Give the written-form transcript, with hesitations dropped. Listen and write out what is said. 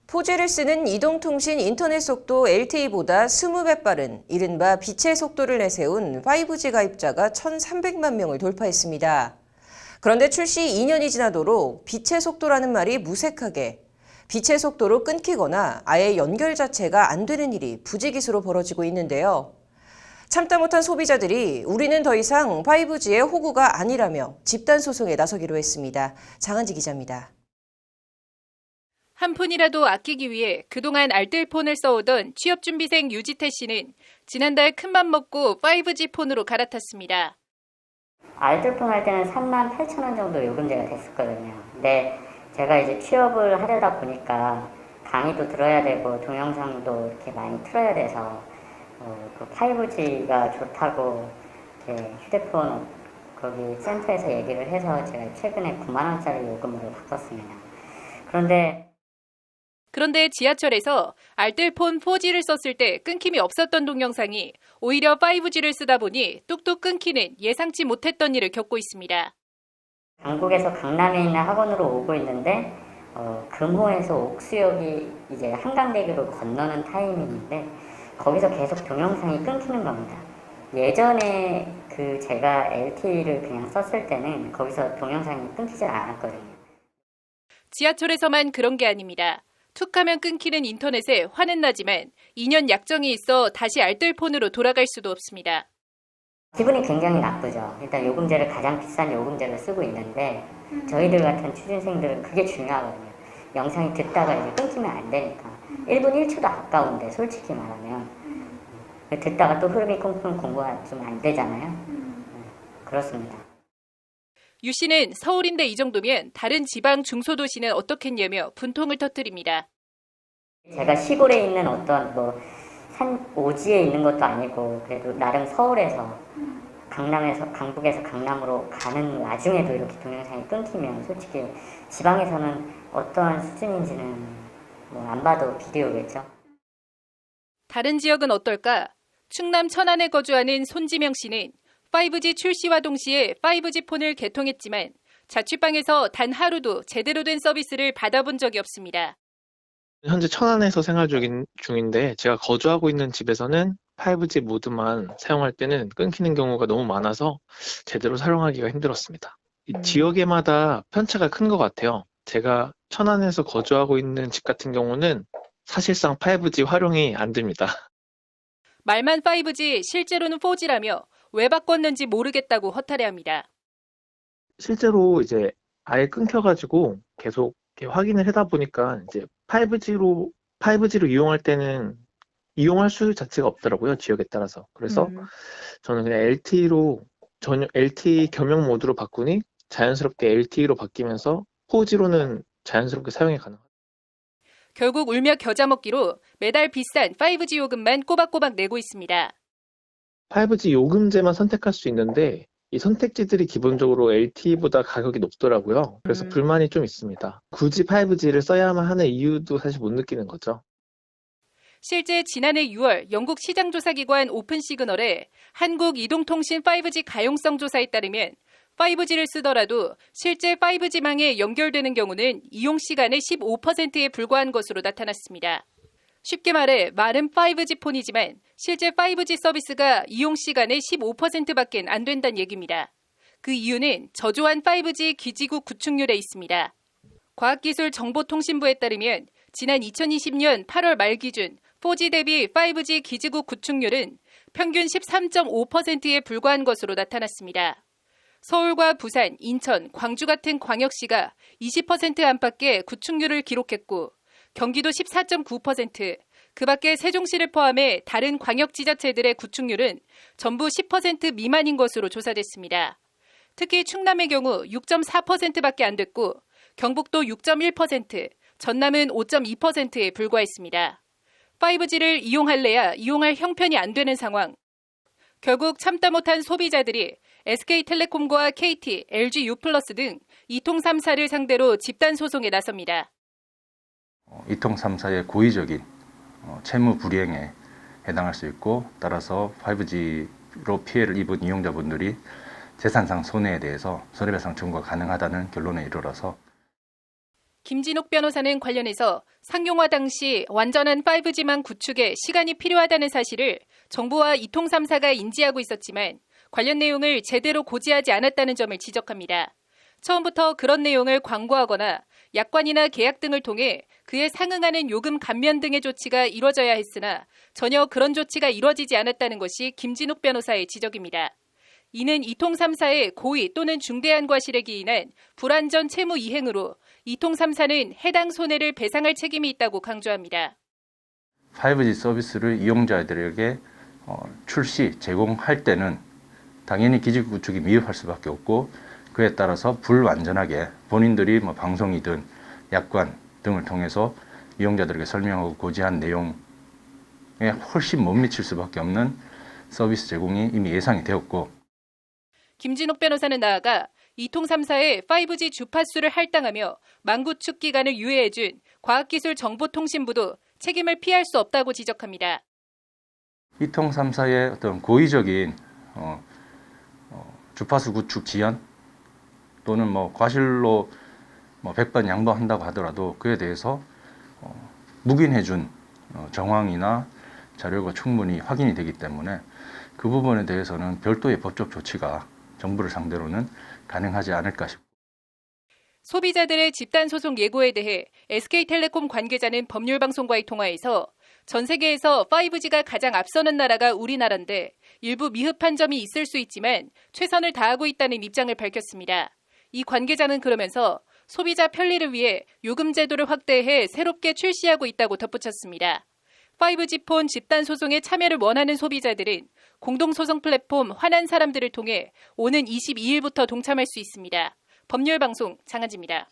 4G를 쓰는 이동통신 인터넷 속도 LTE보다 20배 빠른 이른바 빛의 속도를 내세운 5G 가입자가 1,300만 명을 돌파했습니다. 그런데 출시 2년이 지나도록 빛의 속도라는 말이 무색하게 빛의 속도로 끊기거나 아예 연결 자체가 안 되는 일이 부지기수로 벌어지고 있는데요. 참다 못한 소비자들이 우리는 더 이상 5G의 호구가 아니라며 집단 소송에 나서기로 했습니다. 장한지 기자입니다. 한 푼이라도 아끼기 위해 그동안 알뜰폰을 써오던 취업준비생 유지태 씨는 지난달 큰맘 먹고 5G 폰으로 갈아탔습니다. 알뜰폰 할 때는 38,000원 정도 요금제가 됐었거든요. 근데 제가 이제 취업을 하려다 보니까 강의도 들어야 되고 동영상도 이렇게 많이 틀어야 돼서 그 5G가 좋다고 휴대폰 거기 센터에서 얘기를 해서 제가 최근에 9만 원짜리 요금으로 바꿨습니다. 그런데 지하철에서 알뜰폰 4G를 썼을 때 끊김이 없었던 동영상이 오히려 5G를 쓰다 보니 뚝뚝 끊기는 예상치 못했던 일을 겪고 있습니다. 강북에서 강남에 있는 학원으로 오고 있는데 금호에서 옥수역이 이제 한강대교로 건너는 타이밍인데 거기서 계속 동영상이 끊기는 겁니다. 예전에 제가 LTE를 그냥 썼을 때는 거기서 동영상이 끊기지 않았거든요. 지하철에서만 그런 게 아닙니다. 툭하면 끊기는 인터넷에 화는 나지만 2년 약정이 있어 다시 알뜰폰으로 돌아갈 수도 없습니다. 기분이 굉장히 나쁘죠. 일단 요금제를 가장 비싼 요금제를 쓰고 있는데 저희들 같은 취준생들은 그게 중요하거든요. 영상이 듣다가 이제 끊기면 안 되니까 1분 1초도 아까운데 솔직히 말하면 듣다가 또 흐름이 끊기면 공부가 좀 안 되잖아요. 그렇습니다. 유 씨는 서울인데 이 정도면 다른 지방 중소도시는 어떻겠냐며 분통을 터뜨립니다. 제가 시골에 있는 어떤 산 오지에 있는 것도 아니고 그래도 나름 서울에서 강북에서 강남으로 가는 와중에도 이렇게 동영상이 끊기면 솔직히 지방에서는 어떠한 수준인지는 안 봐도 비디오겠죠. 다른 지역은 어떨까? 충남 천안에 거주하는 손지명 씨는 5G 출시와 동시에 5G 폰을 개통했지만 자취방에서 단 하루도 제대로 된 서비스를 받아본 적이 없습니다. 현재 천안에서 생활 중인데 제가 거주하고 있는 집에서는 5G 모드만 사용할 때는 끊기는 경우가 너무 많아서 제대로 사용하기가 힘들었습니다. 이 지역에마다 편차가 큰 것 같아요. 제가 천안에서 거주하고 있는 집 같은 경우는 사실상 5G 활용이 안 됩니다. 말만 5G, 실제로는 4G라며 왜 바꿨는지 모르겠다고 허탈해합니다. 실제로 이제 아예 끊겨가지고 계속 이렇게 확인을 하다 보니까 이제 5G로 이용할 때는 이용할 수 자체가 없더라고요, 지역에 따라서. 그래서 저는 그냥 LTE 겸용 모드로 바꾸니 자연스럽게 LTE로 바뀌면서 4G로는 자연스럽게 사용이 가능합니다. 결국 울며 겨자 먹기로 매달 비싼 5G 요금만 꼬박꼬박 내고 있습니다. 5G 요금제만 선택할 수 있는데 이 선택지들이 기본적으로 LTE보다 가격이 높더라고요. 그래서 불만이 좀 있습니다. 굳이 5G를 써야만 하는 이유도 사실 못 느끼는 거죠. 실제 지난해 6월 영국 시장조사기관 오픈시그널의 한국이동통신 5G 가용성 조사에 따르면 5G를 쓰더라도 실제 5G망에 연결되는 경우는 이용 시간의 15%에 불과한 것으로 나타났습니다. 쉽게 말해 말은 5G 폰이지만 실제 5G 서비스가 이용 시간의 15%밖에 안 된다는 얘기입니다. 그 이유는 저조한 5G 기지국 구축률에 있습니다. 과학기술정보통신부에 따르면 지난 2020년 8월 말 기준 4G 대비 5G 기지국 구축률은 평균 13.5%에 불과한 것으로 나타났습니다. 서울과 부산, 인천, 광주 같은 광역시가 20% 안팎의 구축률을 기록했고 경기도 14.9%, 그 밖에 세종시를 포함해 다른 광역지자체들의 구축률은 전부 10% 미만인 것으로 조사됐습니다. 특히 충남의 경우 6.4%밖에 안 됐고 경북도 6.1%, 전남은 5.2%에 불과했습니다. 5G를 이용할래야 이용할 형편이 안 되는 상황. 결국 참다 못한 소비자들이 SK텔레콤과 KT, LG U+ 등 이통 3사를 상대로 집단 소송에 나섭니다. 이통 3사의 고의적인 채무 불이행에 해당할 수 있고 따라서 5G로 피해를 입은 이용자분들이 재산상 손해에 대해서 손해배상 청구가 가능하다는 결론에 이르러서 김진욱 변호사는 관련해서 상용화 당시 완전한 5G망 구축에 시간이 필요하다는 사실을 정부와 이통 3사가 인지하고 있었지만 관련 내용을 제대로 고지하지 않았다는 점을 지적합니다. 처음부터 그런 내용을 광고하거나 약관이나 계약 등을 통해 그에 상응하는 요금 감면 등의 조치가 이뤄져야 했으나 전혀 그런 조치가 이뤄지지 않았다는 것이 김진욱 변호사의 지적입니다. 이는 이통 3사의 고의 또는 중대한 과실에 기인한 불완전 채무 이행으로 이통 3사는 해당 손해를 배상할 책임이 있다고 강조합니다. 5G 서비스를 이용자들에게 출시, 제공할 때는 당연히 기지 구축이 미흡할 수밖에 없고 그에 따라서 불완전하게 본인들이 방송이든 약관 등을 통해서 이용자들에게 설명하고 고지한 내용에 훨씬 못 미칠 수밖에 없는 서비스 제공이 이미 예상이 되었고 김진욱 변호사는 나아가 이통 3사의 5G 주파수를 할당하며 망구축 기간을 유예해준 과학기술정보통신부도 책임을 피할 수 없다고 지적합니다. 이통 3사의 어떤 고의적인 주파수 구축 지연 또는 과실로 100번 양보한다고 하더라도 그에 대해서 묵인해준 정황이나 자료가 충분히 확인이 되기 때문에 그 부분에 대해서는 별도의 법적 조치가 정부를 상대로는 가능하지 않을까 싶습니다. 소비자들의 집단소송 예고에 대해 SK텔레콤 관계자는 법률방송과의 통화에서 전 세계에서 5G가 가장 앞서는 나라가 우리나라인데 일부 미흡한 점이 있을 수 있지만 최선을 다하고 있다는 입장을 밝혔습니다. 이 관계자는 그러면서 소비자 편리를 위해 요금 제도를 확대해 새롭게 출시하고 있다고 덧붙였습니다. 5G 폰 집단소송에 참여를 원하는 소비자들은 공동소송 플랫폼 화난 사람들을 통해 오는 22일부터 동참할 수 있습니다. 법률방송 장한지입니다.